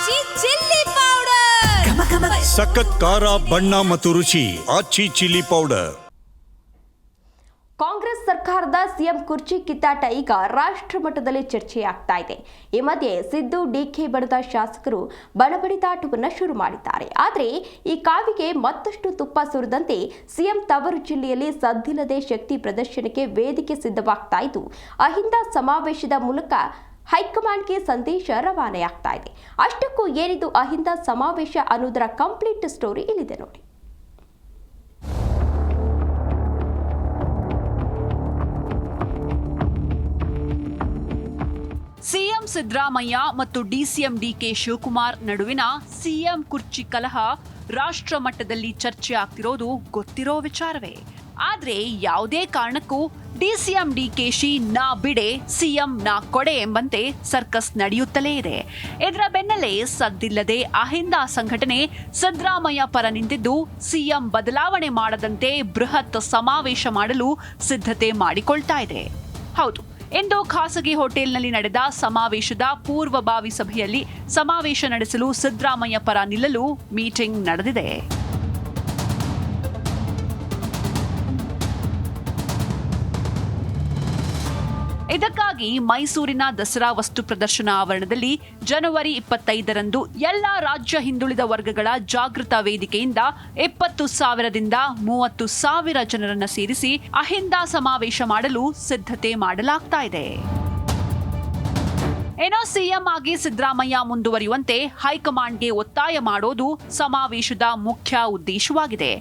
ಆಚಿ chilli powder ಸಖತ್ ಖಾರ ಬಣ್ಣ ಮತ್ತು ರುಚಿ ಆಚಿ ಚಿಲ್ಲಿ ಪೌಡರ್. ಕಾಂಗ್ರೆಸ್ ಸರ್ಕಾರದ ಸಿಎಂ ಕುರ್ಚಿ ಕಿತ್ತಾಟ ಈಗ ರಾಷ್ಟ್ರ ಮಟ್ಟದಲ್ಲಿ ಚರ್ಚೆಯಾಗ್ತಾ ಇದೆ. ಈ ಮಧ್ಯೆ ಸಿದ್ದು ಡಿಕೆ ಬಣದ ಶಾಸಕರು ಬಣಬಡಿದಾಟವನ್ನು ಶುರು ಮಾಡಿದ್ದಾರೆ. ಆದರೆ ಈ ಕಾವಿಗೆ ಮತ್ತಷ್ಟು ತುಪ್ಪ ಸುರಿದಂತೆ ಸಿಎಂ ತವರು ಜಿಲ್ಲೆಯಲ್ಲಿ ಸದ್ದಿಲ್ಲದೆ ಶಕ್ತಿ ಪ್ರದರ್ಶನಕ್ಕೆ ವೇದಿಕೆ ಸಿದ್ಧವಾಗ್ತಾ ಇದ್ದು, ಅಹಿಂದ ಸಮಾವೇಶದ ಮೂಲಕ ಹೈಕಮಾಂಡ್ಗೆ ಸಂದೇಶ ರವಾನೆಯಾಗ್ತಾ ಇದೆ. ಅಷ್ಟಕ್ಕೂ ಏನಿದು ಅಹಿಂದ ಸಮಾವೇಶ ಅನ್ನೋದರ ಕಂಪ್ಲೀಟ್ ಸ್ಟೋರಿ ಇಲ್ಲಿದೆ ನೋಡಿ. ಸಿಎಂ ಸಿದ್ದರಾಮಯ್ಯ ಮತ್ತು ಡಿಸಿಎಂ ಡಿಕೆ ಶಿವಕುಮಾರ್ ನಡುವಿನ ಸಿಎಂ ಕುರ್ಚಿ ಕಲಹ ರಾಷ್ಟ್ರ ಮಟ್ಟದಲ್ಲಿ ಚರ್ಚೆ ಆಗ್ತಿರೋದು ಗೊತ್ತಿರೋ ವಿಚಾರವೇ. ಆದ್ರೆ ಯಾವುದೇ ಕಾರಣಕ್ಕೂ ಡಿಸಿಎಂ ಡಿಕೆಶಿ ನಾ ಬಿಡೆ ಸಿಎಂ ನಾ ಕೊಡೆ ಎಂಬಂತೆ ಸರ್ಕಸ್ ನಡೆಯುತ್ತಲೇ ಇದೆ. ಇದರ ಬೆನ್ನಲ್ಲೇ ಸದ್ದಿಲ್ಲದೆ ಅಹಿಂದ ಸಂಘಟನೆ ಸಿದ್ದರಾಮಯ್ಯ ಪರ ನಿಂತಿದ್ದು, ಸಿಎಂ ಬದಲಾವಣೆ ಮಾಡದಂತೆ ಬೃಹತ್ ಸಮಾವೇಶ ಮಾಡಲು ಸಿದ್ಧತೆ ಮಾಡಿಕೊಳ್ತಾ ಇದೆ. ಹೌದು, ಇಂದು ಖಾಸಗಿ ಹೋಟೆಲ್ನಲ್ಲಿ ನಡೆದ ಸಮಾವೇಶದ ಪೂರ್ವಭಾವಿ ಸಭೆಯಲ್ಲಿ ಸಮಾವೇಶ ನಡೆಸಲು ಸಿದ್ದರಾಮಯ್ಯ ಪರ ನಿಲ್ಲಲು ಮೀಟಿಂಗ್ ನಡೆದಿದೆ. ಇದಕ್ಕಾಗಿ ಮೈಸೂರಿನ ದಸರಾ ವಸ್ತು ಪ್ರದರ್ಶನ ಆವರಣದಲ್ಲಿ ಜನವರಿ 25ರಂದು ಎಲ್ಲ ರಾಜ್ಯ ಹಿಂದುಳಿದ ವರ್ಗಗಳ ಜಾಗೃತ ವೇದಿಕೆಯಿಂದ 20,000ದಿಂದ 30,000 ಜನರನ್ನು ಸೇರಿಸಿ ಅಹಿಂದ ಸಮಾವೇಶ ಮಾಡಲು ಸಿದ್ಧತೆ ಮಾಡಲಾಗ್ತಾ ಇದೆ. ಏನೋ ಸಿಎಂ ಆಗಿ ಸಿದ್ದರಾಮಯ್ಯ ಮುಂದುವರಿಯುವಂತೆ ಹೈಕಮಾಂಡ್ಗೆ ಒತ್ತಾಯ ಮಾಡೋದು ಸಮಾವೇಶದ ಮುಖ್ಯ ಉದ್ದೇಶವಾಗಿದೆ.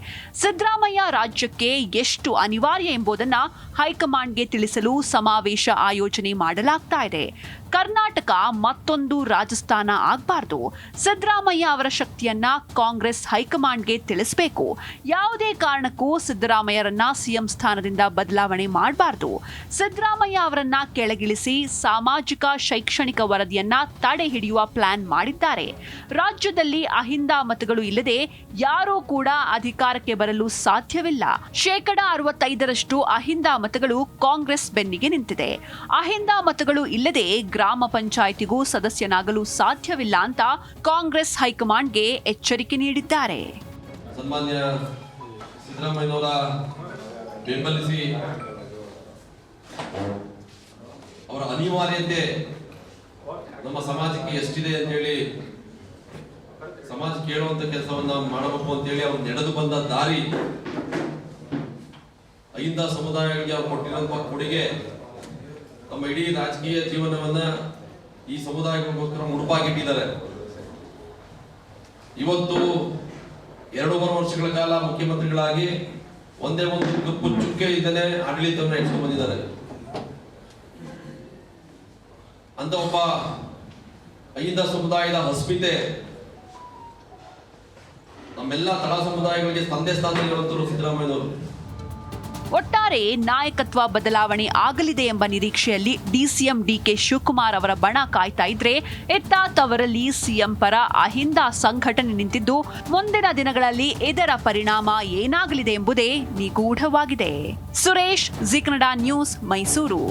ಸಿದ್ದರಾಮಯ್ಯ ರಾಜ್ಯಕ್ಕೆ ಎಷ್ಟು ಅನಿವಾರ್ಯ ಎಂಬುದನ್ನ ಹೈಕಮಾಂಡ್ಗೆ ತಿಳಿಸಲು ಸಮಾವೇಶ ಆಯೋಜನೆ ಮಾಡಲಾಗ್ತಾ ಇದೆ. ಕರ್ನಾಟಕ ಮತ್ತೊಂದು ರಾಜಸ್ಥಾನ ಆಗಬಾರ್ದು. ಸಿದ್ದರಾಮಯ್ಯ ಅವರ ಶಕ್ತಿಯನ್ನ ಕಾಂಗ್ರೆಸ್ ಹೈಕಮಾಂಡ್ಗೆ ತಿಳಿಸಬೇಕು. ಯಾವುದೇ ಕಾರಣಕ್ಕೂ ಸಿದ್ದರಾಮಯ್ಯರನ್ನ ಸಿಎಂ ಸ್ಥಾನದಿಂದ ಬದಲಾವಣೆ ಮಾಡಬಾರ್ದು. ಸಿದ್ದರಾಮಯ್ಯ ಅವರನ್ನ ಕೆಳಗಿಳಿಸಿ ಸಾಮಾಜಿಕ ಶೈಕ್ಷಣಿಕ ವರದಿಯನ್ನ ತಡೆ ಹಿಡಿಯುವ ಪ್ಲಾನ್ ಮಾಡಿದ್ದಾರೆ. ರಾಜ್ಯದಲ್ಲಿ ಅಹಿಂದ ಮತಗಳು ಇಲ್ಲದೆ ಯಾರೂ ಕೂಡ ಅಧಿಕಾರಕ್ಕೆ ಬರಲು ಸಾಧ್ಯವಿಲ್ಲ. 65% ಅಹಿಂದ ಮತಗಳು ಕಾಂಗ್ರೆಸ್ ಬೆನ್ನಿಗೆ ನಿಂತಿದೆ. ಅಹಿಂದ ಮತಗಳು ಇಲ್ಲದೆ ಗ್ರಾಮ ಪಂಚಾಯಿತಿಗೂ ಸದಸ್ಯನಾಗಲು ಸಾಧ್ಯವಿಲ್ಲ ಅಂತ ಕಾಂಗ್ರೆಸ್ ಹೈಕಮಾಂಡ್ಗೆ ಎಚ್ಚರಿಕೆ ನೀಡಿದ್ದಾರೆ. ಸನ್ಮಾನ್ಯ ಸಿದ್ದರಾಮಯ್ಯನವರ ಬೆಂಬಲಿಸಿ ಅವರ ಅನಿವಾರ್ಯತೆ ನಮ್ಮ ಸಮಾಜಕ್ಕೆ ಎಷ್ಟಿದೆ ಅಂತೇಳಿ ಸಮಾಜ ಕೇಳುವಂತ ಕೆಲಸವನ್ನ ಮಾಡಬೇಕು ಅಂತೇಳಿ ಅವ್ರು ನಡೆದು ಬಂದ ದಾರಿ, ಅಹಿಂದ ಸಮುದಾಯಗಳಿಗೆ ಅವ್ರು ಕೊಟ್ಟಿರುವಂತಹ ಕೊಡುಗೆ, ತಮ್ಮ ಇಡೀ ರಾಜಕೀಯ ಜೀವನವನ್ನ ಈ ಸಮುದಾಯಗಳಿಗೋಸ್ಕರ ಮುಡುಪಾಗಿಟ್ಟಿದ್ದಾರೆ. ಇವತ್ತು 2.5 ವರ್ಷಗಳ ಕಾಲ ಮುಖ್ಯಮಂತ್ರಿಗಳಾಗಿ ಒಂದೇ ಒಂದು ಕಪ್ಪು ಚುಕ್ಕೆ ಇದ್ದನೆ ಆಡಳಿತವನ್ನು ನಡೆಸಿಕೊಂಡು ಬಂದಿದ್ದಾರೆ. ಅಂತ ಒಬ್ಬ ಅಹಿಂದ ಸಮುದಾಯದ ಅಸ್ಮಿತೆ ನಮ್ಮೆಲ್ಲ ತಳ ಸಮುದಾಯಗಳಿಗೆ ತಂದೆ ಸ್ಥಾನದಲ್ಲಿರುವಂತರು ಸಿದ್ದರಾಮಯ್ಯನವರು. ಒಟ್ಟಾರೆ ನಾಯಕತ್ವ ಬದಲಾವಣೆ ಆಗಲಿದೆ ಎಂಬ ನಿರೀಕ್ಷೆಯಲ್ಲಿ ಡಿಸಿಎಂ ಡಿಕೆ ಶಿವಕುಮಾರ್ ಅವರ ಬಣ ಕಾಯ್ತಾ ಇದ್ರೆ, ಇತ್ತ ತವರಲ್ಲಿ ಸಿಎಂ ಪರ ಅಹಿಂದ ಸಂಘಟನೆ ನಿಂತಿದ್ದು, ಮುಂದಿನ ದಿನಗಳಲ್ಲಿ ಇದರ ಪರಿಣಾಮ ಏನಾಗಲಿದೆ ಎಂಬುದೇ ನಿಗೂಢವಾಗಿದೆ. ಸುರೇಶ್, ಜೀ ಕನ್ನಡ ನ್ಯೂಸ್, ಮೈಸೂರು.